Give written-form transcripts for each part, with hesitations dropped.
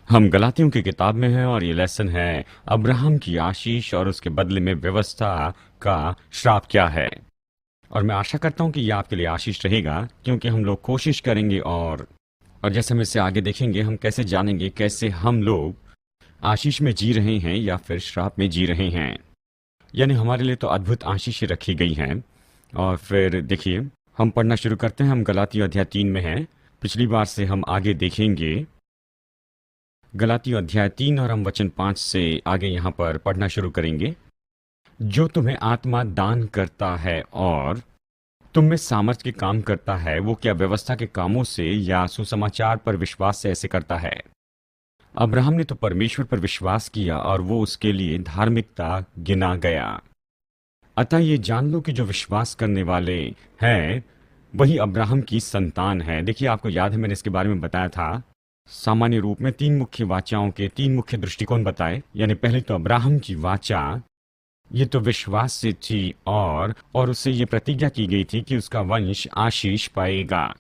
हम गलातियों की किताब में हैं और ये लेसन है अब्राहम की आशीष और उसके बदले में व्यवस्था का श्राप क्या है। और मैं आशा करता हूं कि ये आपके लिए आशीष रहेगा, क्योंकि हम लोग कोशिश करेंगे और जैसे हम इससे आगे देखेंगे हम कैसे जानेंगे कैसे हम लोग आशीष में जी रहे हैं या फिर श्राप में जी रहे हैं। यानी हमारे लिए तो अद्भुत आशीष रखी गई हैं। और फिर देखिए, हम पढ़ना शुरू करते हैं। हम गलातियों अध्याय 3 में हैं। पिछली बार से हम आगे देखेंगे गलातियों अध्याय 3 और हम वचन 5 से आगे यहाँ पर पढ़ना शुरू करेंगे। जो तुम्हें आत्मा दान करता है और तुम में सामर्थ्य के काम करता है, वो क्या व्यवस्था के कामों से या सुसमाचार पर विश्वास से ऐसे करता है? अब्राहम ने तो परमेश्वर पर विश्वास किया और वो उसके लिए धार्मिकता गिना गया। अतः ये जान लो कि जो विश्वास करने वाले हैं वही अब्राहम की संतान है। देखिए, आपको याद है मैंने इसके बारे में बताया था। सामान्य रूप में 3 मुख्य वाचाओं के 3 मुख्य दृष्टिकोण बताए। यानी पहले तो अब्राहम की वाचा, ये तो विश्वास से थी और उससे ये प्रतिज्ञा की गई थी कि उसका वंश आशीष पाएगा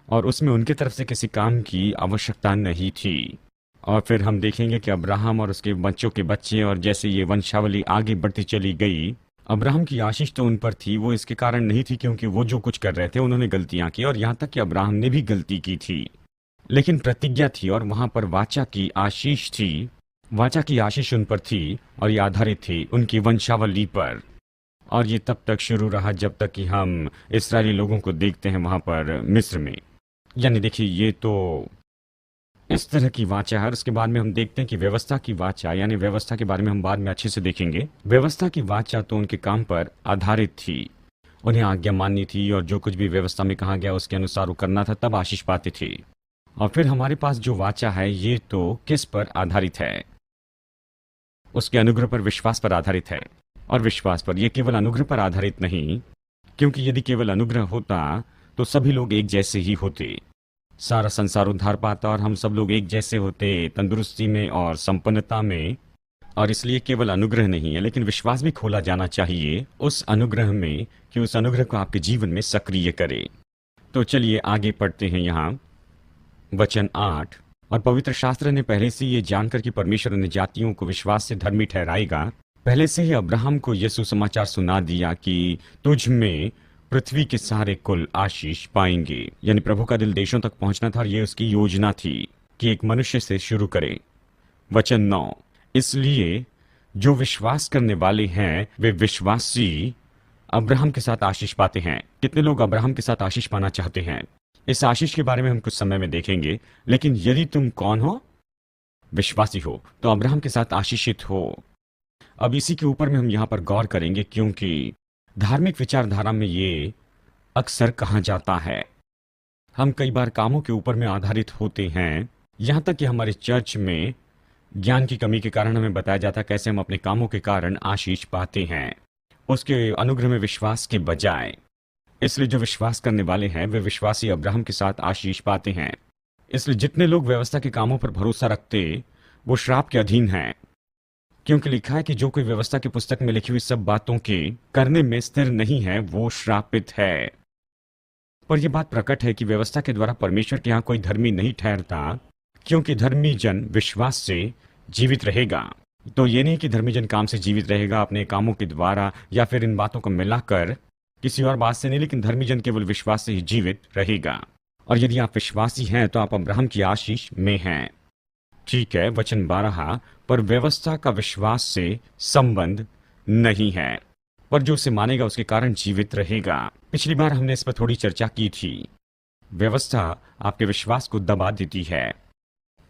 और उसमें उनकी तरफ से किसी काम की आवश्यकता नहीं थी। और फिर हम देखेंगे कि अब्राहम और उसके बच्चों के बच्चे, और जैसे ये वंशावली आगे बढ़ती चली गई, अब्राहम की आशीष तो उन पर थी, वो इसके कारण नहीं थी क्योंकि वो जो कुछ कर रहे थे उन्होंने गलतियां की, और यहाँ तक कि अब्राहम ने भी गलती की थी। लेकिन प्रतिज्ञा थी और वहां पर वाचा की आशीष थी। वाचा की आशीष उन पर थी और ये आधारित थी उनकी वंशावली पर। और ये तब तक शुरू रहा जब तक कि हम इस्राएली लोगों को देखते हैं वहां पर मिस्र में। यानी देखिए, ये तो इस तरह की वाचा है। और उसके बाद में हम देखते हैं कि व्यवस्था की वाचा, यानी व्यवस्था के बारे में हम बाद में अच्छे से देखेंगे। व्यवस्था की वाचा तो उनके काम पर आधारित थी, उन्हें आज्ञा माननी थी और जो कुछ भी व्यवस्था में कहा गया उसके अनुसार वो करना था, तब आशीष पाते थे। और फिर हमारे पास जो वाचा है ये तो किस पर आधारित है? उसके अनुग्रह पर, विश्वास पर आधारित है। और विश्वास पर, यह केवल अनुग्रह पर आधारित नहीं, क्योंकि यदि केवल अनुग्रह होता तो सभी लोग एक जैसे ही होते, सारा संसार उद्धार पाता और हम सब लोग एक जैसे होते तंदुरुस्ती में और संपन्नता में। और इसलिए केवल अनुग्रह नहीं है, लेकिन विश्वास भी खोला जाना चाहिए उस अनुग्रह में कि उस अनुग्रह को आपके जीवन में सक्रिय करे। तो चलिए आगे पढ़ते हैं यहाँ वचन 8। और पवित्र शास्त्र ने पहले से ये जानकर कि परमेश्वर अन्य जातियों को विश्वास से धर्मी ठहराएगा, पहले से ही अब्राहम को यह सुसमाचार सुना दिया कि तुझ में पृथ्वी के सारे कुल आशीष पाएंगे। यानी प्रभु का दिल देशों तक पहुंचना था और यह उसकी योजना थी कि एक मनुष्य से शुरू करे। वचन 9। इसलिए जो विश्वास करने वाले हैं वे विश्वासी अब्राहम के साथ आशीष पाते हैं। कितने लोग अब्राहम के साथ आशीष पाना चाहते हैं? इस आशीष के बारे में हम कुछ समय में देखेंगे। लेकिन यदि तुम कौन हो? विश्वासी हो, तो अब्राहम के साथ आशीषित हो। अब इसी के ऊपर में हम यहाँ पर गौर करेंगे, क्योंकि धार्मिक विचारधारा में ये अक्सर कहा जाता है। हम कई बार कामों के ऊपर में आधारित होते हैं, यहाँ तक कि हमारे चर्च में ज्ञान की कमी के कारण हमें बताया जाता है कैसे हम अपने कामों के कारण आशीष पाते हैं, उसके अनुग्रह में विश्वास के बजाय। इसलिए जो विश्वास करने वाले हैं वे विश्वासी अब्राहम के साथ आशीष पाते हैं। इसलिए जितने लोग व्यवस्था के कामों पर भरोसा रखते वो श्राप के अधीन हैं, क्योंकि लिखा है कि जो कोई व्यवस्था की पुस्तक में लिखी हुई सब बातों के करने में स्थिर नहीं है वो श्रापित है। पर यह बात प्रकट है कि व्यवस्था के द्वारा परमेश्वर के यहाँ कोई धर्मी नहीं ठहरता, क्योंकि धर्मी जन विश्वास से जीवित रहेगा। तो ये नहीं कि धर्मी जन काम से जीवित रहेगा अपने कामों के द्वारा या फिर इन बातों को मिलाकर किसी और बात से नहीं, लेकिन धर्मी जन केवल विश्वास से ही जीवित रहेगा। और यदि आप विश्वासी हैं तो आप अब्राहम की आशीष में हैं। ठीक है, वचन 12। पर व्यवस्था का विश्वास से संबंध नहीं है, पर जो उसे मानेगा उसके कारण जीवित रहेगा। पिछली बार हमने इस पर थोड़ी चर्चा की थी। व्यवस्था आपके विश्वास को दबा देती है।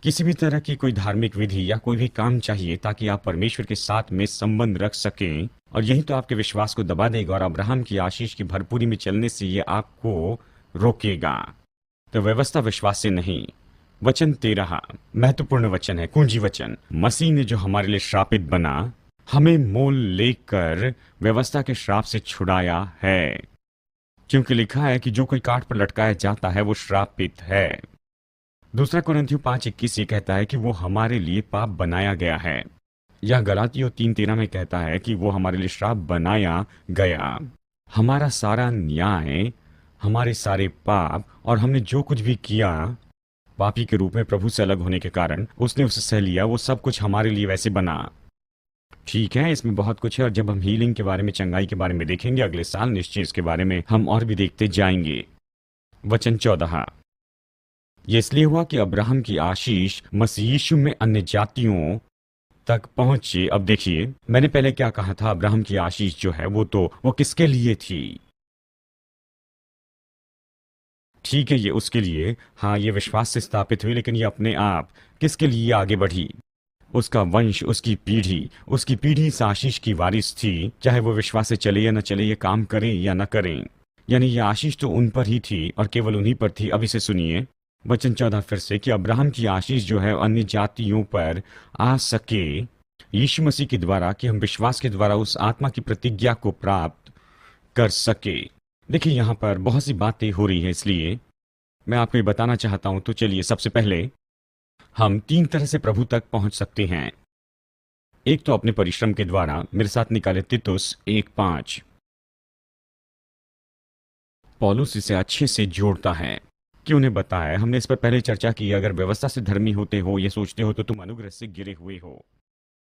किसी भी तरह की कोई धार्मिक विधि या कोई भी काम चाहिए ताकि आप परमेश्वर के साथ में संबंध रख सकें, और यही तो आपके विश्वास को दबा देगा और अब्राहम की आशीष की भरपूरी में चलने से ये आपको रोकेगा। तो व्यवस्था विश्वास से नहीं। वचन 13 महत्वपूर्ण वचन है, कुंजी वचन। मसीह ने जो हमारे लिए श्रापित बना, हमें मोल लेकर व्यवस्था के श्राप से छुड़ाया है, क्योंकि लिखा है कि जो कोई काठ पर लटकाया जाता है वो श्रापित है। दूसरा कोरिन्थियों 5:21 ये कहता है कि वो हमारे लिए पाप बनाया गया है, या गलातियों 3:13 में कहता है कि वो हमारे लिए श्राप बनाया गया। हमारा सारा न्याय, हमारे सारे पाप और हमने जो कुछ भी किया पापी के रूप में प्रभु से अलग होने के कारण उसने उसे सह लिया, वो सब कुछ हमारे लिए वैसे बना। ठीक है, इसमें बहुत कुछ है, और जब हम हीलिंग के बारे में, चंगाई के बारे में देखेंगे अगले साल, निश्चय इसके बारे में हम और भी देखते जाएंगे। वचन 14। ये इसलिए हुआ कि अब्राहम की आशीष मसीह यीशु में अन्य जातियों तक पहुंचे। अब देखिए, मैंने पहले क्या कहा था, अब्राहम की आशीष जो है वो किसके लिए थी? ठीक है, ये उसके लिए, हाँ, ये विश्वास से स्थापित हुई, लेकिन ये अपने आप किसके लिए आगे बढ़ी? उसका वंश, उसकी पीढ़ी इस आशीष की वारिस थी, चाहे वो विश्वास से चले या न चले, ये काम करें या न करें। यानी ये आशीष तो उन पर ही थी और केवल उन्हीं पर थी। अब इसे सुनिए, वचन 14 फिर से, कि अब्राहम की आशीष जो है अन्य जातियों पर आ सके यीशु मसीह के द्वारा, कि हम विश्वास के द्वारा उस आत्मा की प्रतिज्ञा को प्राप्त कर सके। देखिए, यहाँ पर बहुत सी बातें हो रही है, इसलिए मैं आपको ये बताना चाहता हूं। तो चलिए, सबसे पहले हम 3 तरह से प्रभु तक पहुंच सकते हैं। एक तो अपने परिश्रम के द्वारा। मेरे साथ निकाले तीतुस 1:5। पौलुस इसे अच्छे से जोड़ता है कि उन्हें बताया, हमने इस पर पहले चर्चा की, अगर व्यवस्था से धर्मी होते हो, ये सोचते हो, तो तुम अनुग्रह से गिरे हुए हो।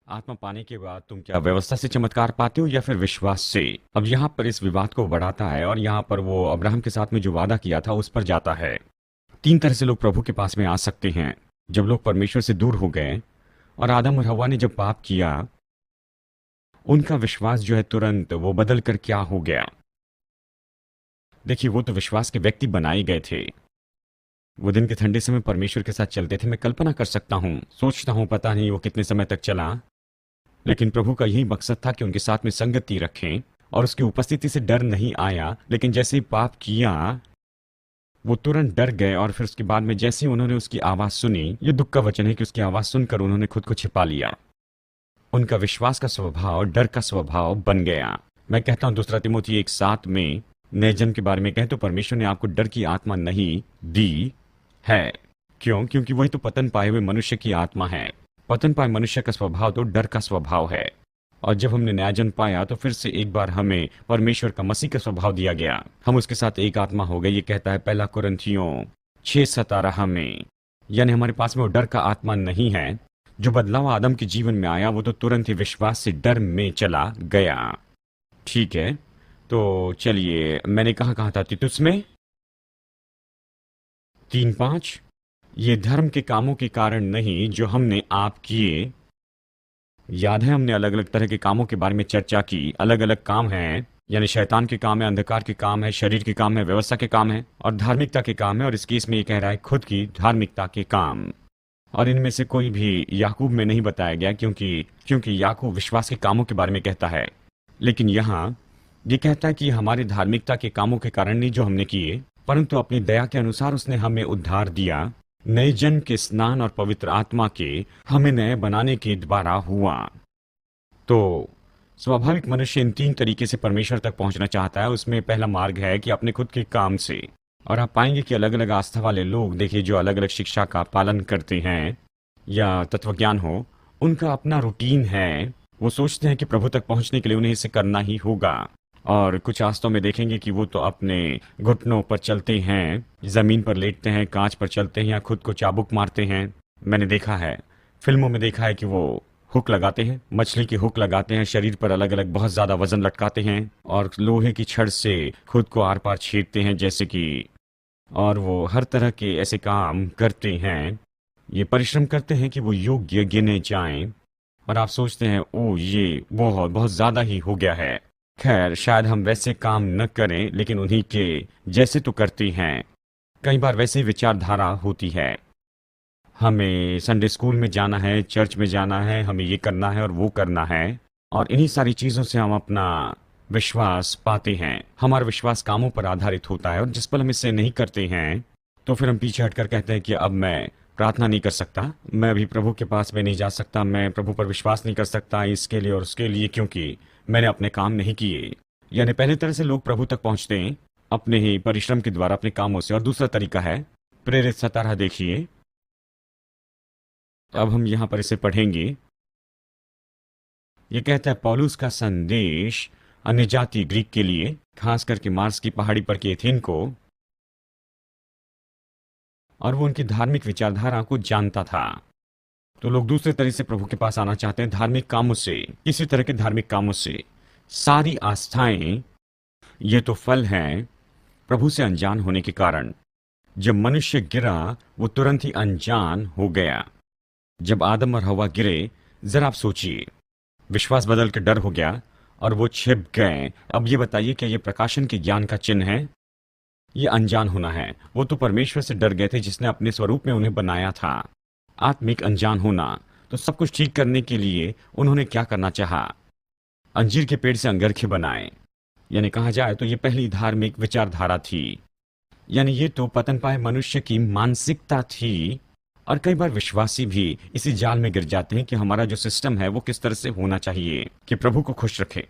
आत्मा पाने के बाद तुम क्या व्यवस्था से चमत्कार पाते हो या फिर विश्वास से? अब यहाँ पर इस विवाद को बढ़ाता है, और यहाँ पर वो अब्राहम के साथ में जो वादा किया था उस पर जाता है। 3 तरह से लोग प्रभु के पास में आ सकते हैं। जब लोग परमेश्वर से दूर हो गए और आदम और हव्वा ने जब पाप किया, उनका विश्वास जो है तुरंत वो बदल कर क्या हो गया? देखिए, वो तो विश्वास के व्यक्ति बनाए गए थे। वो दिन के ठंडे समय परमेश्वर के साथ चलते थे। मैं कल्पना कर सकता हूँ, सोचता हूँ, पता नहीं वो कितने समय तक चला, लेकिन प्रभु का यही मकसद था कि उनके साथ में संगति रखें, और उसकी उपस्थिति से डर नहीं आया। लेकिन जैसे ही पाप किया, वो तुरंत डर गए, और फिर उसके बाद में जैसे ही उन्होंने उसकी आवाज सुनी, ये दुख का वचन है कि उसकी आवाज सुनकर उन्होंने खुद को छिपा लिया। उनका विश्वास का स्वभाव डर का स्वभाव बन गया। मैं कहता हूं, 2 तिमोथी 1:7 में नए जन्म के बारे में कहें तो परमेश्वर ने आपको डर की आत्मा नहीं दी है। क्यों? क्योंकि वही तो पतन पाए हुए मनुष्य की आत्मा है। पतन पाए मनुष्य का स्वभाव तो डर का स्वभाव है, और जब हमने नया जन्म पाया तो फिर से एक बार हमें परमेश्वर का, मसीह का स्वभाव दिया गया। हम उसके साथ एक आत्मा हो गए। ये कहता है पहला कुरिन्थियों 6:17 में। यानी हमारे पास में वो डर का आत्मा नहीं है। जो बदलाव आदम के जीवन में आया वो तो तुरंत ही विश्वास से डर में चला गया। ठीक है, तो चलिए, मैंने कहा था तीतुस में 3:5। ये धर्म के कामों के कारण नहीं जो हमने आप किए। याद है, हमने अलग अलग तरह के कामों के बारे में चर्चा की। अलग अलग काम हैं, यानी शैतान के काम है, अंधकार के काम है, शरीर के काम है, व्यवस्था के काम है, और धार्मिकता के काम है। और इस केस में ये कह रहा है खुद की धार्मिकता के काम। और इनमें से कोई भी याकूब में नहीं बताया गया, क्योंकि याकूब विश्वास के कामों के बारे में कहता है। लेकिन यहाँ ये कहता है कि हमारी धार्मिकता के कामों के कारण नहीं जो हमने किए, परंतु अपनी दया के अनुसार उसने हमें उद्धार दिया, नए जन्म के स्नान और पवित्र आत्मा के हमें नए बनाने के द्वारा हुआ। तो स्वाभाविक मनुष्य इन 3 तरीके से परमेश्वर तक पहुंचना चाहता है। उसमें पहला मार्ग है कि अपने खुद के काम से। और आप पाएंगे कि अलग अलग आस्था वाले लोग, देखिए, जो अलग अलग शिक्षा का पालन करते हैं या तत्वज्ञान हो, उनका अपना रूटीन है। वो सोचते हैं कि प्रभु तक पहुंचने के लिए उन्हें इसे करना ही होगा। और कुछ आस्थों में देखेंगे कि वो तो अपने घुटनों पर चलते हैं, जमीन पर लेटते हैं, कांच पर चलते हैं, या खुद को चाबुक मारते हैं। मैंने देखा है, फिल्मों में देखा है कि वो हुक लगाते हैं, मछली की हुक लगाते हैं, शरीर पर अलग अलग बहुत ज्यादा वजन लटकाते हैं, और लोहे की छड़ से खुद को आर पार छेदते हैं, जैसे कि, और वो हर तरह के ऐसे काम करते हैं। ये परिश्रम करते हैं कि वो योग्य गिने जाएं। और आप सोचते हैं, ओ, ये बहुत बहुत ज्यादा ही हो गया है। खैर, शायद हम वैसे काम न करें, लेकिन उन्हीं के जैसे तो करते हैं। कई बार वैसे विचारधारा होती है, हमें संडे स्कूल में जाना है, चर्च में जाना है, हमें ये करना है और वो करना है, और इन्हीं सारी चीज़ों से हम अपना विश्वास पाते हैं। हमारा विश्वास कामों पर आधारित होता है, और जिस पल हम इसे नहीं करते हैं तो फिर हम पीछे हटकर कहते हैं कि अब मैं प्रार्थना नहीं कर सकता, मैं अभी प्रभु के पास में नहीं जा सकता, मैं प्रभु पर विश्वास नहीं कर सकता, इसके लिए और उसके लिए, क्योंकि मैंने अपने काम नहीं किए। यानी पहले तरह से लोग प्रभु तक पहुंचते हैं अपने ही परिश्रम के द्वारा, अपने कामों से। और दूसरा तरीका है प्रेरित 17। देखिए, अब हम यहां पर इसे पढ़ेंगे। यह कहता है, पौलुस का संदेश अन्य जाति ग्रीक के लिए, खास करके मार्स की पहाड़ी पर के एथेन को, और वो उनकी धार्मिक विचारधारा को जानता था। तो लोग दूसरे तरह से प्रभु के पास आना चाहते हैं, धार्मिक कामों से, किसी तरह के धार्मिक कामों से। सारी आस्थाएं, ये तो फल हैं प्रभु से अनजान होने के कारण। जब मनुष्य गिरा वो तुरंत ही अनजान हो गया। जब आदम और हवा गिरे, जरा आप सोचिए, विश्वास बदल के डर हो गया और वो छिप गए। अब ये बताइए, क्या ये प्रकाशन के ज्ञान का चिन्ह है? ये अनजान होना है। वो तो परमेश्वर से डर गए थे जिसने अपने स्वरूप में उन्हें बनाया था। आत्मिक अनजान होना। तो सब कुछ ठीक करने के लिए उन्होंने क्या करना चाहा? अंजीर के पेड़ से अंगरखे बनाए। यानी कहा जाए तो ये पहली धार्मिक विचारधारा थी। यानी ये तो पतन पाए मनुष्य की मानसिकता थी। और कई बार विश्वासी भी इसी जाल में गिर जाते हैं कि हमारा जो सिस्टम है वो किस तरह से होना चाहिए कि प्रभु को खुश रखे।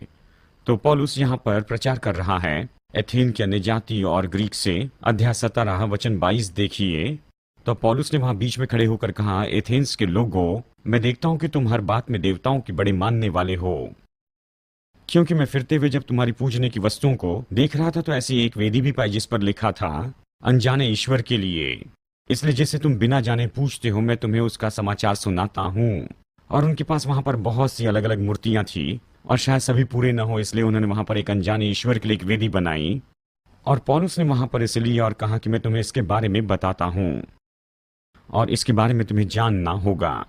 तो पौलुस यहाँ पर प्रचार कर रहा है एथेन के अन्य जाति और ग्रीक से। अध्याय 17 वचन 22 देखिए। तो पौलुस ने वहां बीच में खड़े होकर कहा, एथेंस के लोगों, मैं देखता हूं कि तुम हर बात में देवताओं के बड़े मानने वाले हो। क्योंकि मैं फिरते हुए जब तुम्हारी पूजने की वस्तुओं को देख रहा था तो ऐसी एक वेदी भी पाई जिस पर लिखा था, अनजाने ईश्वर के लिए। इसलिए जिसे तुम बिना जाने पूछते हो, मैं तुम्हें उसका समाचार सुनाता हूँ। और उनके पास वहां पर बहुत सी अलग अलग मूर्तियां थी और शायद सभी पूरे न हो, इसलिए उन्होंने वहां पर एक अनजाने ईश्वर के लिए एक वेदी बनाई। और पौलुस ने वहां पर इसलिए और कहा कि मैं तुम्हें इसके बारे में बताता हूँ और इसके बारे में तुम्हें जानना होगा।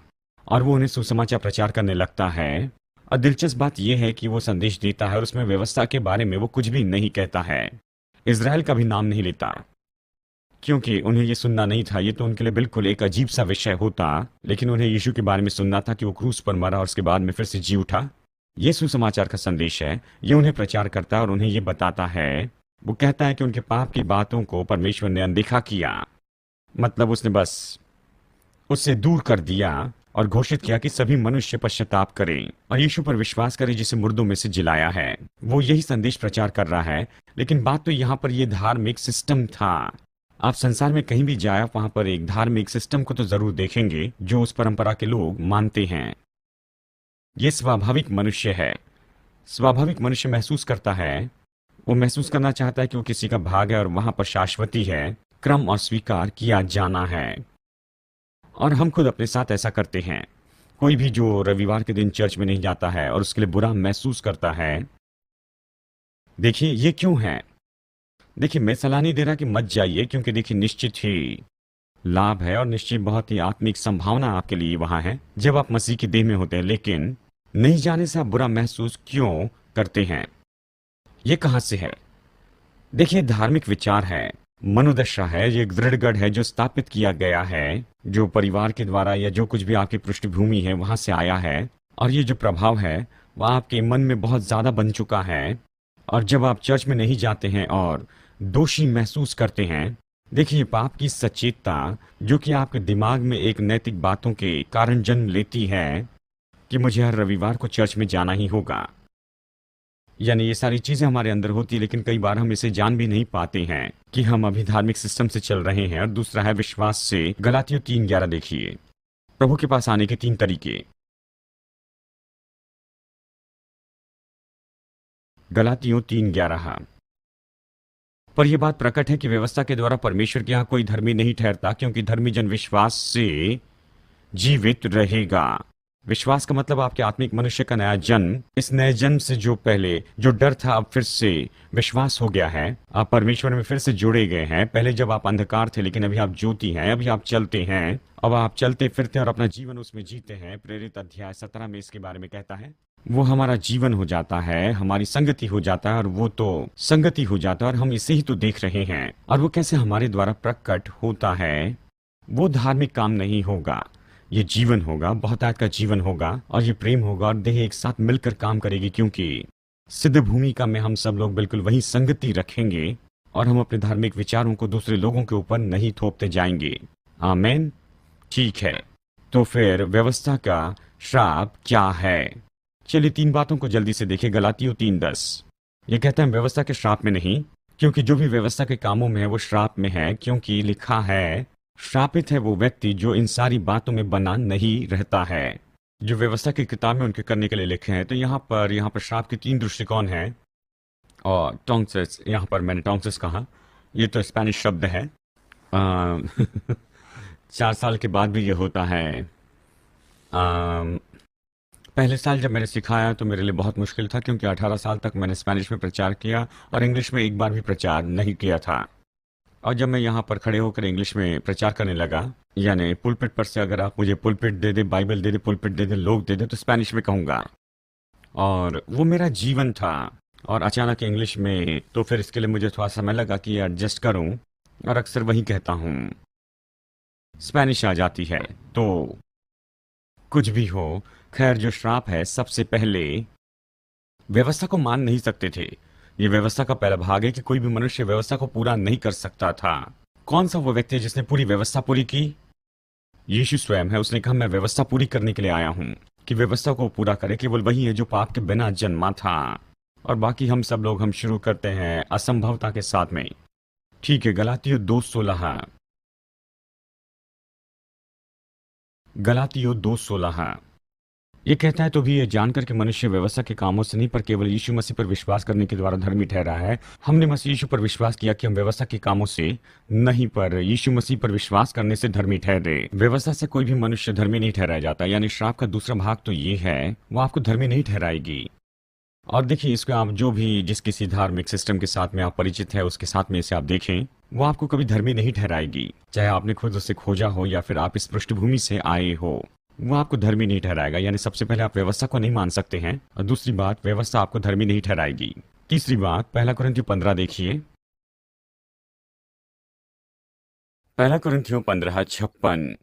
और वो उन्हें सुसमाचार प्रचार करने लगता है। और दिलचस्प बात यह है कि वो संदेश देता है और उसमें व्यवस्था के बारे में वो कुछ भी नहीं कहता है, इज़राइल का भी नाम नहीं लेता, क्योंकि उन्हें ये सुनना नहीं था। ये तो उनके लिए बिल्कुल एक अजीब सा विषय होता। लेकिन उन्हें यीशु के बारे में सुनना था कि वो क्रूस पर मरा और उसके बाद में फिर से जी उठा। ये सुसमाचार का संदेश है। ये उन्हें प्रचार करता है और उन्हें ये बताता है, वो कहता है कि उनके पाप की बातों को परमेश्वर ने अनदेखा किया। मतलब उसने बस उससे दूर कर दिया और घोषित किया कि सभी मनुष्य पश्चाताप करें और यीशु पर विश्वास करें जिसे मुर्दों में से जिलाया है। वो यही संदेश प्रचार कर रहा है। लेकिन बात तो यहाँ पर ये धार्मिक सिस्टम था। आप संसार में कहीं भी जाए, आप वहां पर एक धार्मिक सिस्टम को तो जरूर देखेंगे जो उस परंपरा के लोग मानते हैं। ये स्वाभाविक मनुष्य है। स्वाभाविक मनुष्य महसूस करता है, वो महसूस करना चाहता है कि वो किसी का भाग है और वहां पर शाश्वती है, क्रम और स्वीकार किया जाना है। और हम खुद अपने साथ ऐसा करते हैं। कोई भी जो रविवार के दिन चर्च में नहीं जाता है और उसके लिए बुरा महसूस करता है, देखिए ये क्यों है। देखिए, मैं सलाह नहीं दे रहा कि मत जाइए, क्योंकि देखिए निश्चित ही लाभ है और निश्चित बहुत ही आत्मिक संभावना आपके लिए वहां है जब आप मसीह की देह में होते हैं। लेकिन नहीं जाने से आप बुरा महसूस क्यों करते हैं? ये कहां से है? देखिए, धार्मिक विचार है, मनोदशा है, ये एक दृढ़ गढ़ है जो स्थापित किया गया है, जो परिवार के द्वारा या जो कुछ भी आपकी पृष्ठभूमि है वहां से आया है। और ये जो प्रभाव है वह आपके मन में बहुत ज्यादा बन चुका है। और जब आप चर्च में नहीं जाते हैं और दोषी महसूस करते हैं, देखिए पाप की सचेतता जो कि आपके दिमाग में एक नैतिक बातों के कारण जन्म लेती है कि मुझे हर रविवार को चर्च में जाना ही होगा। यानी ये सारी चीजें हमारे अंदर होती है, लेकिन कई बार हम इसे जान भी नहीं पाते हैं कि हम अभी धार्मिक सिस्टम से चल रहे हैं। और दूसरा है विश्वास से। गलातियों 3:11 देखिए, प्रभु के पास आने के 3 तरीके। गलातियों 3:11। पर यह बात प्रकट है कि व्यवस्था के द्वारा परमेश्वर के यहाँ कोई धर्मी नहीं ठहरता, क्योंकि धर्मी जन विश्वास से जीवित रहेगा। विश्वास का मतलब आपके आत्मिक मनुष्य का नया जन्म। इस नए जन्म से जो पहले जो डर था अब फिर से विश्वास हो गया है। आप परमेश्वर में फिर से जुड़े गए हैं। पहले जब आप अंधकार थे, लेकिन अभी आप ज्योति हैं, अभी आप चलते हैं। अब आप चलते फिरते और अपना जीवन उसमें जीते हैं। प्रेरित अध्याय 17 में इसके बारे में कहता है, वो हमारा जीवन हो जाता है, हमारी संगति हो जाता है। और वो तो संगति हो जाता है और हम इसे ही तो देख रहे हैं। और वो कैसे हमारे द्वारा प्रकट होता है। वो धार्मिक काम नहीं होगा, ये जीवन होगा, बहुतायत का जीवन होगा और ये प्रेम होगा और देह एक साथ मिलकर काम करेगी, क्योंकि सिद्ध भूमिका में हम सब लोग बिल्कुल वही संगति रखेंगे और हम अपने धार्मिक विचारों को दूसरे लोगों के ऊपर नहीं थोपते जाएंगे। आमीन। ठीक है, तो फिर व्यवस्था का श्राप क्या है? चलिए 3 बातों को जल्दी से देखें। गलातियों 3:10 ये कहता है, व्यवस्था के श्राप में नहीं, क्योंकि जो भी व्यवस्था के कामों में है वो श्राप में है, क्योंकि लिखा है, श्रापित है वो व्यक्ति जो इन सारी बातों में बना नहीं रहता है, जो व्यवस्था की किताब में उनके करने के लिए लिखे हैं। तो यहाँ पर श्राप के 3 दृष्टिकोण हैं। और टोंसेस, यहाँ पर मैंने टोंसेस कहा, ये तो स्पेनिश शब्द है। 4 साल के बाद भी ये होता है। अम, पहले साल जब मैंने सिखाया तो मेरे लिए बहुत मुश्किल था, क्योंकि 18 साल तक मैंने स्पेनिश में प्रचार किया और इंग्लिश में एक बार भी प्रचार नहीं किया था। और जब मैं यहाँ पर खड़े होकर इंग्लिश में प्रचार करने लगा, यानी पुलपिट पर से अगर आप मुझे पुलपिट दे दे, बाइबल दे दे, पुलपिट दे दे, लोग दे दे, तो स्पेनिश में कहूँगा। और वो मेरा जीवन था। और अचानक इंग्लिश में, तो फिर इसके लिए मुझे थोड़ा समय लगा कि एडजस्ट करूं, और अक्सर वही कहता हूं। स्पेनिश आ जाती है तो कुछ भी हो। खैर, जो श्राप है, सबसे पहले व्यवस्था को मान नहीं सकते थे। ये व्यवस्था का पहला भाग है कि कोई भी मनुष्य व्यवस्था को पूरा नहीं कर सकता था। कौन सा वो व्यक्ति है जिसने पूरी व्यवस्था पूरी की? यीशु स्वयं है। उसने कहा, मैं व्यवस्था पूरी करने के लिए आया हूं। कि व्यवस्था को पूरा करे केवल वही है जो पाप के बिना जन्मा था। और बाकी हम सब लोग, हम शुरू करते हैं असंभवता के साथ में। ठीक है, गलातियों 2:16। गलातियों 2:16 ये कहता है, तो भी ये जानकर कि मनुष्य व्यवस्था के कामों से नहीं पर केवल यीशु मसीह पर विश्वास करने के द्वारा धर्मी ठहरा है। हमने मसीह यीशु पर विश्वास किया कि हम व्यवस्था के कामों से नहीं पर यीशु मसीह पर विश्वास करने से धर्मी ठहरे। व्यवस्था से कोई भी मनुष्य धर्मी नहीं ठहराया जाता। यानी श्राप का दूसरा भाग तो ये है, वो आपको धर्मी नहीं ठहराएगी। और देखिए, इसको आप जो भी जिस किसी धार्मिक सिस्टम के साथ में आप परिचित है, उसके साथ में इसे आप देखें, वो आपको कभी धर्मी नहीं ठहराएगी। चाहे आपने खुद उसे खोजा हो या फिर आप इस पृष्ठभूमि से आए हो, वो आपको धर्मी नहीं ठहराएगा। यानी सबसे पहले आप व्यवस्था को नहीं मान सकते हैं, और दूसरी बात, व्यवस्था आपको धर्मी नहीं ठहराएगी। तीसरी बात, 1 कुरिन्थियों 15 देखिए। 1 कुरिन्थियों 15:56।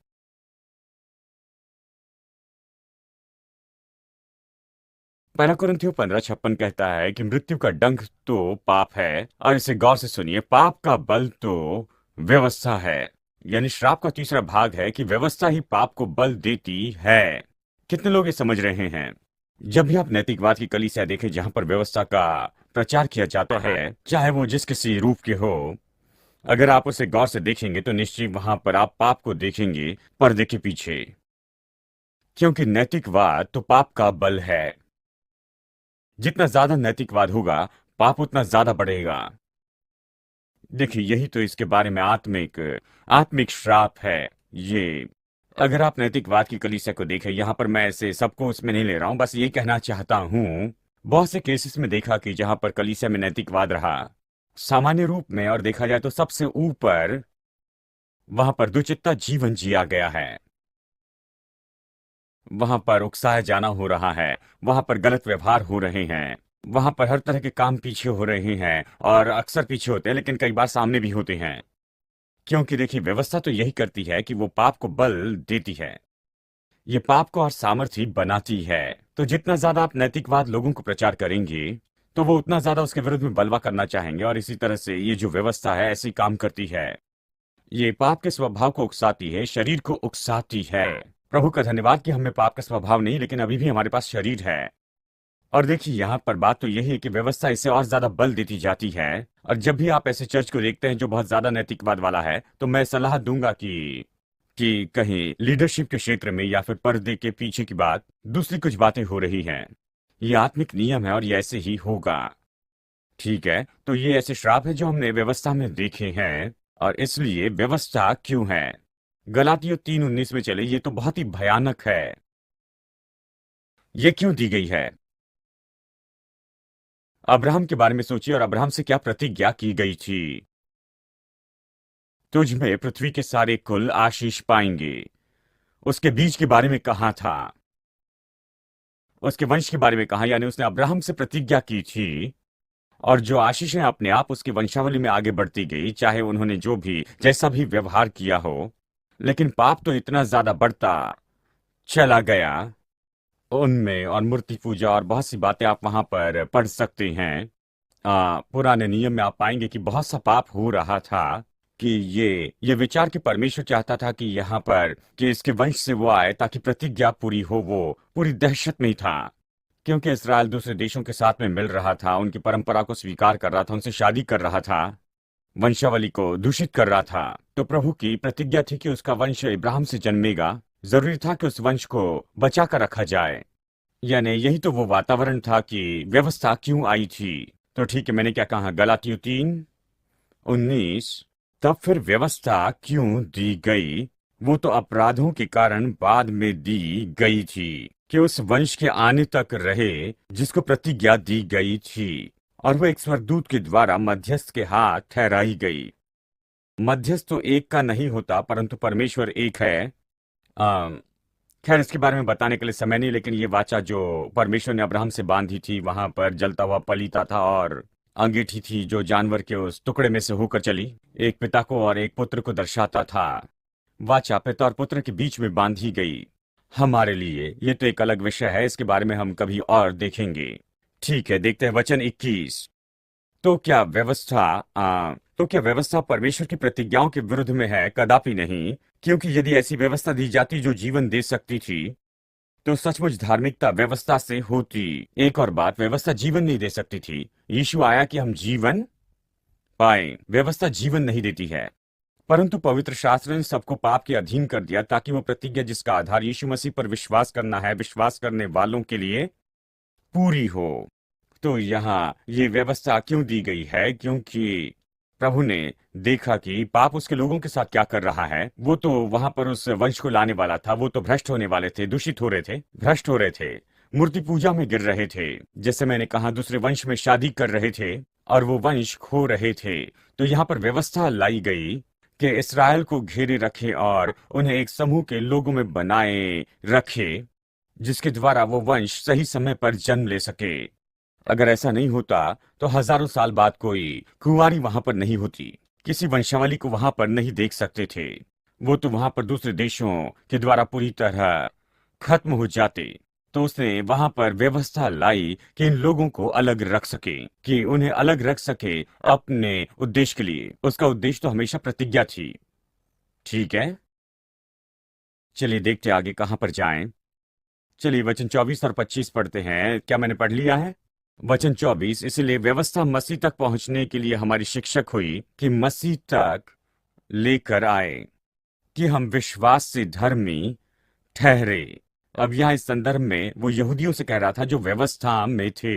1 कुरिन्थियों 15:56 कहता है कि मृत्यु का डंक तो पाप है, और इसे गौर से सुनिए, पाप का बल तो व्यवस्था है। यानी श्राप का तीसरा भाग है कि व्यवस्था ही पाप को बल देती है। कितने लोग ये समझ रहे हैं? जब भी आप नैतिकवाद की कलीसिया देखें जहां पर व्यवस्था का प्रचार किया जाता है, चाहे वो जिस किसी रूप के हो, अगर आप उसे गौर से देखेंगे तो निश्चय वहां पर आप पाप को देखेंगे पर्दे के पीछे। क्योंकि नैतिकवाद तो पाप का बल है। जितना ज्यादा नैतिकवाद होगा, पाप उतना ज्यादा बढ़ेगा। देखिए, यही तो इसके बारे में आत्मिक आत्मिक श्राप है ये। अगर आप नैतिकवाद की कलीसिया को देखें, यहां पर मैं ऐसे सबको उसमें नहीं ले रहा हूं, बस ये कहना चाहता हूं, बहुत से केसेस में देखा कि जहां पर कलीसिया में नैतिकवाद रहा सामान्य रूप में, और देखा जाए तो सबसे ऊपर, वहां पर दुचित्ता जीवन जिया गया है। वहां पर उकसाया जाना हो रहा है, वहां पर गलत व्यवहार हो रहे हैं, वहां पर हर तरह के काम पीछे हो रहे हैं, और अक्सर पीछे होते हैं लेकिन कई बार सामने भी होते हैं। क्योंकि देखिए, व्यवस्था तो यही करती है कि वो पाप को बल देती है। ये पाप को और सामर्थ्य बनाती है। तो जितना ज्यादा आप नैतिकवाद लोगों को प्रचार करेंगे, तो वो उतना ज्यादा उसके विरुद्ध में बलवा करना चाहेंगे। और इसी तरह से ये जो व्यवस्था है ऐसी काम करती है। ये पाप के स्वभाव को उकसाती है, शरीर को उकसाती है। प्रभु का धन्यवाद कि हमें पाप का स्वभाव नहीं, लेकिन अभी भी हमारे पास शरीर है। और देखिए, यहाँ पर बात तो यही है कि व्यवस्था इसे और ज्यादा बल देती जाती है। और जब भी आप ऐसे चर्च को देखते हैं जो बहुत ज्यादा नैतिकवाद वाला है, तो मैं सलाह दूंगा कि कहीं लीडरशिप के क्षेत्र में या फिर पर्दे के पीछे की बात, दूसरी कुछ बातें हो रही हैं। ये आत्मिक नियम है और ये ऐसे ही होगा। ठीक है, तो ये ऐसे श्राप है जो हमने व्यवस्था में देखे हैं। और इसलिए व्यवस्था क्यों है? गलातियों 3:19 में चले, ये तो बहुत ही भयानक है। ये क्यों दी गई है? अब्राहम के बारे में सोचिए, और अब्राहम से क्या प्रतिज्ञा की गई थी? तुझ में पृथ्वी के सारे कुल आशीष पाएंगे। उसके बीज के बारे में कहा था, उसके वंश के बारे में कहा, यानी उसने अब्राहम से प्रतिज्ञा की थी। और जो आशीषें अपने आप उसकी वंशावली में आगे बढ़ती गई, चाहे उन्होंने जो भी जैसा भी व्यवहार किया हो। लेकिन पाप तो इतना ज्यादा बढ़ता चला गया उनमें, और मूर्ति पूजा और बहुत सी बातें आप वहां पर पढ़ सकते हैं। पुराने नियम में आप पाएंगे कि बहुत सा पाप हो रहा था। कि ये विचार कि परमेश्वर चाहता था कि यहाँ पर कि इसके वंश से वो आए ताकि प्रतिज्ञा पूरी हो, वो पूरी दहशत में ही था। क्योंकि इसराइल दूसरे देशों के साथ में मिल रहा था, उनकी परंपरा को स्वीकार कर रहा था, उनसे शादी कर रहा था, वंशावली को दूषित कर रहा था। तो प्रभु की प्रतिज्ञा थी कि उसका वंश इब्राहिम से जन्मेगा। जरूरी था कि उस वंश को बचा कर रखा जाए। यानी यही तो वो वातावरण था कि व्यवस्था क्यों आई थी। तो ठीक है, मैंने क्या कहा? गलातियों 3:19। तब फिर व्यवस्था क्यों दी गई? वो तो अपराधों के कारण बाद में दी गई थी कि उस वंश के आने तक रहे जिसको प्रतिज्ञा दी गई थी, और वो एक स्वर्गदूत के द्वारा मध्यस्थ के हाथ ठहराई गई। मध्यस्थ तो एक का नहीं होता, परंतु परमेश्वर एक है। अम, खैर, इसके बारे में बताने के लिए समय नहीं, लेकिन ये वाचा जो परमेश्वर ने अब्राहम से बांधी थी, वहां पर जलता हुआ पलीता था, और अंगीठी थी जो जानवर के उस टुकड़े में से होकर चली, एक पिता को और एक पुत्र को दर्शाता था। वाचा पिता और पुत्र के बीच में बांधी गई। हमारे लिए ये तो एक अलग विषय है, इसके बारे में हम कभी और देखेंगे। ठीक है, देखते हैं वचन 21। तो क्या व्यवस्था तो क्या व्यवस्था परमेश्वर की प्रतिज्ञाओं के विरुद्ध में है? कदापि नहीं, क्योंकि यदि ऐसी व्यवस्था दी जाती जो जीवन दे सकती थी, तो सचमुच धार्मिकता व्यवस्था से होती। एक और बात, व्यवस्था जीवन नहीं दे सकती थी। यीशु आया कि हम जीवन पाएं। व्यवस्था जीवन नहीं देती है, परंतु पवित्र शास्त्र ने सबको पाप के अधीन कर दिया, ताकि वो प्रतिज्ञा जिसका आधार यीशु मसीह पर विश्वास करना है, विश्वास करने वालों के लिए पूरी हो। तो यहाँ ये व्यवस्था क्यों दी गई है? क्योंकि प्रभु ने देखा कि पाप उसके लोगों के साथ क्या कर रहा है। वो तो वहां पर उस वंश को लाने वाला था, वो तो भ्रष्ट होने वाले थे, दूषित हो रहे थे, भ्रष्ट हो रहे थे, मूर्ति पूजा में गिर रहे थे, जैसे मैंने कहा, दूसरे वंश में शादी कर रहे थे, और वो वंश खो रहे थे। तो यहाँ पर व्यवस्था लाई गई कि इसराइल को घेरे रखे और उन्हें एक समूह के लोगों में बनाए रखे, जिसके द्वारा वो वंश सही समय पर जन्म ले सके। अगर ऐसा नहीं होता तो हजारों साल बाद कोई कुंवारी वहां पर नहीं होती, किसी वंशावली को वहां पर नहीं देख सकते थे। वो तो वहां पर दूसरे देशों के द्वारा पूरी तरह खत्म हो जाते। तो उसने वहां पर व्यवस्था लाई कि इन लोगों को अलग रख सके, कि उन्हें अलग रख सके अपने उद्देश्य के लिए। उसका उद्देश्य तो हमेशा प्रतिज्ञा थी। ठीक है, चलिए देखते आगे कहां पर जाएं। चलिए वचन 24 और 25 पढ़ते हैं। क्या मैंने पढ़ लिया है? वचन 24, इसलिए व्यवस्था मसीह तक पहुंचने के लिए हमारी शिक्षक हुई कि मसीह तक लेकर आए, कि हम विश्वास से धर्मी ठहरे। अब यहाँ इस संदर्भ में वो यहूदियों से कह रहा था जो व्यवस्था में थे।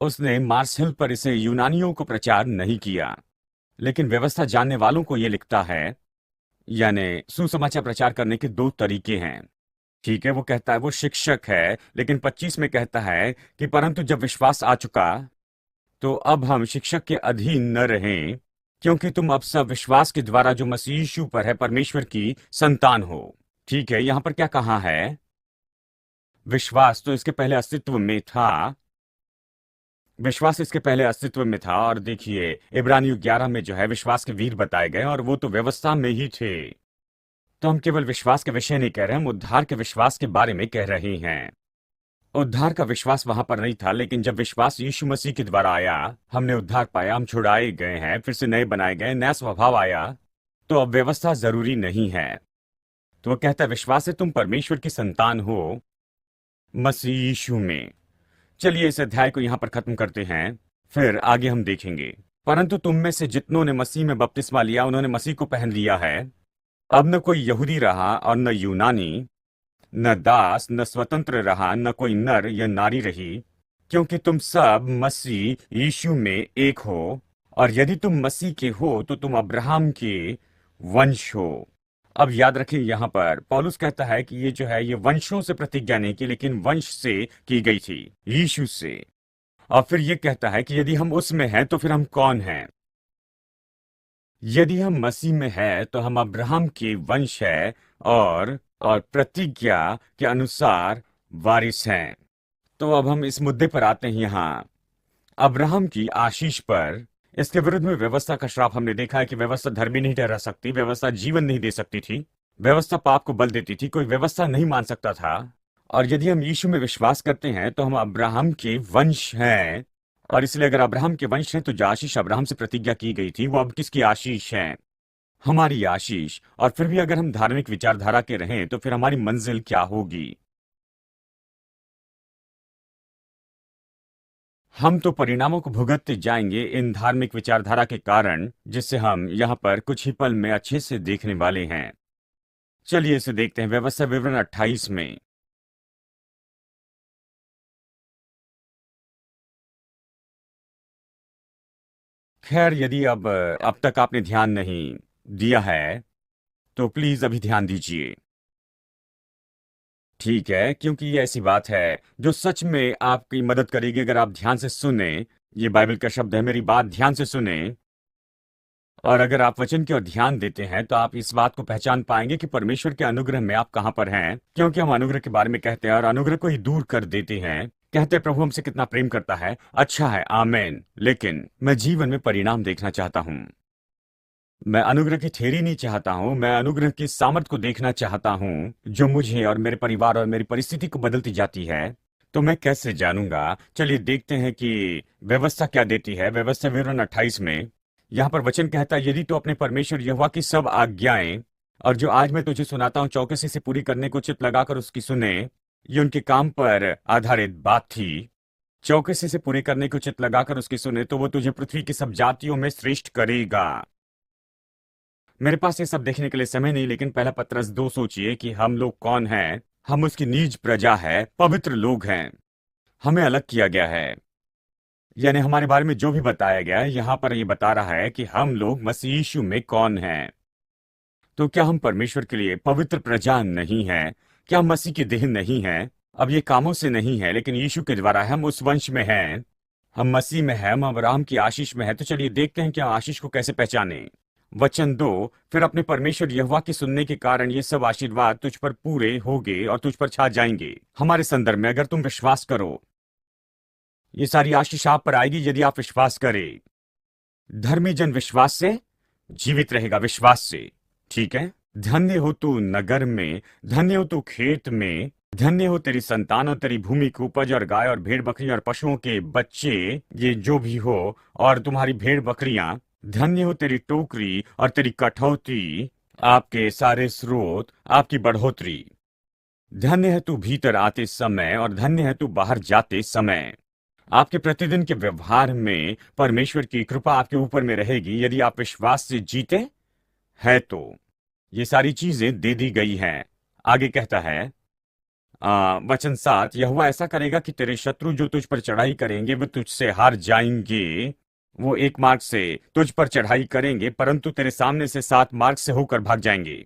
उसने मार्स हिल पर इसे यूनानियों को प्रचार नहीं किया, लेकिन व्यवस्था जानने वालों को ये लिखता है। यानी सुसमाचार प्रचार करने के दो तरीके हैं। ठीक है, वो कहता है वो शिक्षक है, लेकिन 25 में कहता है कि परंतु जब विश्वास आ चुका, तो अब हम शिक्षक के अधीन न रहें, क्योंकि तुम अब सब विश्वास के द्वारा जो मसीह यीशु पर है परमेश्वर की संतान हो। ठीक है, यहां पर क्या कहा है? विश्वास तो इसके पहले अस्तित्व में था। विश्वास इसके पहले अस्तित्व में था, और देखिए इब्रानियों 11 में जो है विश्वास के वीर बताए गए, और वो तो व्यवस्था में ही थे। तो हम केवल विश्वास के विषय नहीं कह रहे, हम उद्धार के विश्वास के बारे में कह रहे हैं। उद्धार का विश्वास वहां पर नहीं था, लेकिन जब विश्वास यीशु मसीह के द्वारा आया, हमने उद्धार पाया, हम छुड़ाए गए हैं, फिर से नए बनाए गए, नया स्वभाव आया। तो अब व्यवस्था जरूरी नहीं है। तो वो कहता है विश्वास से तुम परमेश्वर की संतान हो मसीह यीशु में। चलिए इस अध्याय को यहां पर खत्म करते हैं, फिर आगे हम देखेंगे। परंतु तुम में से जितनों ने मसीह में बपतिस्मा लिया, उन्होंने मसीह को पहन लिया है। अब न कोई यहूदी रहा और न यूनानी, न दास न स्वतंत्र रहा, न कोई नर या नारी रही, क्योंकि तुम सब मसीह यीशु में एक हो। और यदि तुम मसीह के हो तो तुम अब्राहम के वंश हो। अब याद रखें, यहां पर पौलुस कहता है कि ये जो है ये वंशों से प्रतिज्ञा नहीं की, लेकिन वंश से की गई थी, यीशु से। और फिर ये कहता है कि यदि हम उसमें हैं तो फिर हम कौन हैं? यदि हम मसीह में हैं तो हम अब्राहम के वंश है, और प्रतिज्ञा के अनुसार वारिस हैं। तो अब हम इस मुद्दे पर आते हैं यहाँ, अब्राहम की आशीष पर। इसके विरुद्ध में व्यवस्था का श्राप हमने देखा है कि व्यवस्था धर्मी नहीं ठहरा सकती, व्यवस्था जीवन नहीं दे सकती थी, व्यवस्था पाप को बल देती थी, कोई व्यवस्था नहीं मान सकता था। और यदि हम यीशु में विश्वास करते हैं तो हम अब्राहम के वंश हैं। और इसलिए अगर अब्राहम के वंश हैं तो जो आशीष अब्राहम से प्रतिज्ञा की गई थी वो अब किसकी आशीष है? हमारी आशीष। और फिर भी अगर हम धार्मिक विचारधारा के रहें तो फिर हमारी मंजिल क्या होगी? हम तो परिणामों को भुगतते जाएंगे इन धार्मिक विचारधारा के कारण, जिससे हम यहाँ पर कुछ ही पल में अच्छे से देखने वाले हैं। चलिए इसे देखते हैं, व्यवस्था विवरण 28 में। खैर, यदि अब तक आपने ध्यान नहीं दिया है, तो प्लीज अभी ध्यान दीजिए। ठीक है, क्योंकि ये ऐसी बात है जो सच में आपकी मदद करेगी अगर आप ध्यान से सुने। ये बाइबल का शब्द है, मेरी बात ध्यान से सुने। और अगर आप वचन की ओर ध्यान देते हैं तो आप इस बात को पहचान पाएंगे कि परमेश्वर के अनुग्रह में आप कहां पर हैं, क्योंकि हम अनुग्रह के बारे में कहते हैं और अनुग्रह को ही दूर कर देते हैं। कहते हैं प्रभु हमसे कितना प्रेम करता है, अच्छा है, आमेन, लेकिन मैं जीवन में परिणाम देखना चाहता हूं। मैं अनुग्रह की थ्योरी नहीं चाहता हूं, मैं अनुग्रह की सामर्थ को देखना चाहता हूं जो मुझे और मेरे परिवार और मेरी परिस्थिति को बदलती जाती है। तो मैं कैसे जानूंगा? चलिए देखते हैं कि व्यवस्था क्या देती है। व्यवस्था विवरण 28 में यहाँ पर वचन कहता है, यदि तो अपने परमेश्वर यहोवा की सब आज्ञाएं और जो आज मैं तुझे सुनाता हूं चौकसी से पूरी करने को चित्त लगाकर उसकी सुने। ये उनके काम पर आधारित बात थी। चौकसी से पूरी करने को चित्त लगाकर उसकी सुने तो वो तुझे पृथ्वी की सब जातियों में श्रेष्ठ करेगा। मेरे पास ये सब देखने के लिए समय नहीं, लेकिन पहला पत्रस 2 सोचिए कि हम लोग कौन हैं। हम उसकी नीज प्रजा है, पवित्र लोग हैं, हमें अलग किया गया है। यानी हमारे बारे में जो भी बताया गया है यहाँ पर ये बता रहा है कि हम लोग मसीह यीशु में कौन हैं। तो क्या हम परमेश्वर के लिए पवित्र प्रजा नहीं हैं? क्या हम मसीह की देह नहीं हैं? अब ये कामों से नहीं है, लेकिन यीशु के द्वारा हम उस वंश में हैं। हम मसीह में हैं, हम अब्राहम की आशीष में हैं। तो चलिए देखते हैं कि हम आशीष को कैसे पहचाने। वचन 2, फिर अपने परमेश्वर यहोवा की सुनने के कारण ये सब आशीर्वाद तुझ पर पूरे होंगे और तुझ पर छा जाएंगे। हमारे संदर्भ में अगर तुम विश्वास करो, ये सारी आशीष आप पर आएगी यदि आप विश्वास करें। धर्मी जन विश्वास से जीवित रहेगा, विश्वास से। ठीक है, धन्य हो तू नगर में, धन्य हो तू खेत में, धन्य हो तेरी संतान और तेरी भूमि की उपज और गाय और भेड़ बकरी और पशुओं के बच्चे, ये जो भी हो, और तुम्हारी भेड़ बकरियां। धन्य हो तेरी टोकरी और तेरी कठौती, आपके सारे स्रोत, आपकी बढ़ोतरी। धन्य है तू भीतर आते समय और धन्य है तू बाहर जाते समय। आपके प्रतिदिन के व्यवहार में परमेश्वर की कृपा आपके ऊपर में रहेगी यदि आप विश्वास से जीते हैं। तो ये सारी चीजें दे दी गई हैं। आगे कहता है वचन 7, यहोवा ऐसा करेगा कि तेरे शत्रु जो तुझ पर चढ़ाई करेंगे वे तुझसे हार जाएंगे। वो एक मार्ग से तुझ पर चढ़ाई करेंगे परंतु तेरे सामने से 7 मार्ग से होकर भाग जाएंगे।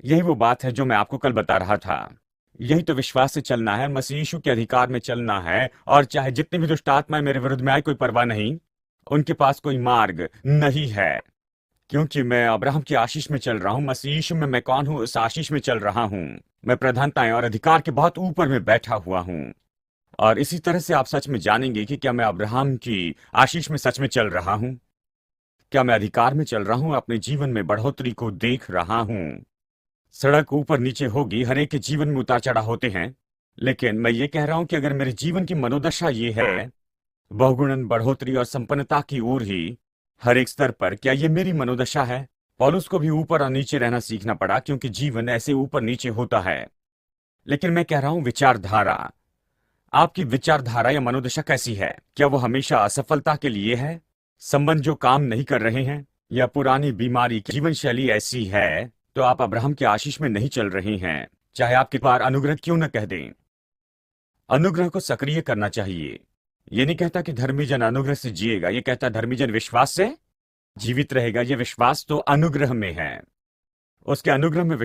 यही वो बात है जो मैं आपको कल बता रहा था। यही तो विश्वास से चलना है, मसीह यीशु के अधिकार में चलना है। और चाहे जितनी भी दुष्ट आत्माएं मेरे विरुद्ध में आए, कोई परवाह नहीं, उनके पास कोई मार्ग नहीं है, क्योंकि मैं अब्राहम की आशीष में चल रहा हूं। मसीह यीशु में मैं कौन हूं? उस आशीष में चल रहा हूं। मैं प्रधानताएं और अधिकार के बहुत ऊपर में बैठा हुआ हूं। और इसी तरह से आप सच में जानेंगे कि क्या मैं अब्राहम की आशीष में सच में चल रहा हूं, क्या मैं अधिकार में चल रहा हूं, अपने जीवन में बढ़ोतरी को देख रहा हूं। सड़क ऊपर नीचे होगी, हर एक के जीवन में उतार चढ़ाव होते हैं, लेकिन मैं ये कह रहा हूं कि अगर मेरे जीवन की मनोदशा ये है, बहुगुणन बढ़ोतरी और संपन्नता की ओर ही हर एक स्तर पर, क्या ये मेरी मनोदशा है? पौलुस को भी ऊपर और नीचे रहना सीखना पड़ा, क्योंकि जीवन ऐसे ऊपर नीचे होता है। लेकिन मैं कह रहा हूं विचारधारा, आपकी विचारधारा या मनोदशा कैसी है? क्या वो हमेशा असफलता के लिए है, संबंध जो काम नहीं कर रहे हैं, या पुरानी बीमारी की जीवन शैली ऐसी है तो आप अब्राहम के आशीष में नहीं चल रहे हैं, चाहे आपके पार अनुग्रह क्यों न कह दें। अनुग्रह को सक्रिय करना चाहिए। ये नहीं कहता कि धर्मी जन अनुग्रह से जिएगा, ये कहता धर्मी जन विश्वास से जीवित रहेगा। ये विश्वास तो अनुग्रह में है, उसके अनुग्रह में